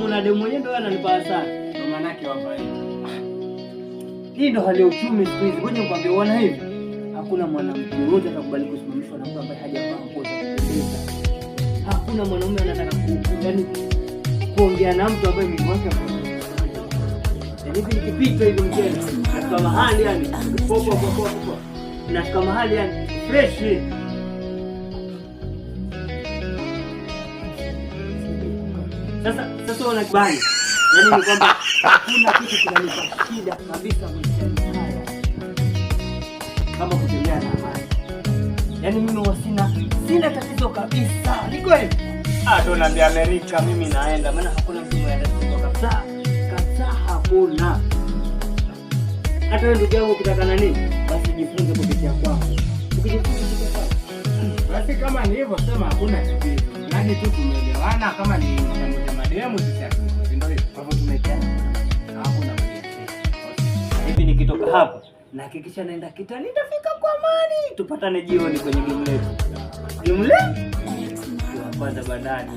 demu na demu mwenyewe ndio ananipa sana. Ndio maana yake hapa hivi. Hii ndio hali ya uchumi siku hizi. Ngoja nikwambie, unaona hivi. Hakuna mwanamke yote atakubali kusimamishwa na mtu ambaye hajavaa nguo za kupendeza. Hakuna mwanaume anataka kuongea na mtu ambaye mwili wake hapo. Yaani nikipita hivi mjeni, katika mahali yani, popo. Na katika mahali yani fresh. Sasa unakubali. Yaani ni kwamba hakuna kitu kinanipa shida kabisa maishani haya kama kutembea na amani. Yaani mimi sina tatizo kabisa. Ni kweli? Ndo naambia Amerika mimi naenda, maana hakuna mtu anaenda kabisa. Kabisa hakuna. Hata wewe ndugu yangu ukitaka nini? Basi jifunze kupitia kwangu. Ukijifunza kupitia kwangu. Basi kama ni hivyo sema hakuna tatizo. Yaani tu tumeelewana kama ni changamoto mademu sisi. Ndio hivyo. Kwa hivyo tumeelewana. Hakuna mademu. Hivi nikitoka hapa na hakikisha naenda kitani, nitafika kwa amani. Tupatane jioni kwenye game letu. Game letu? Kwanza bandani.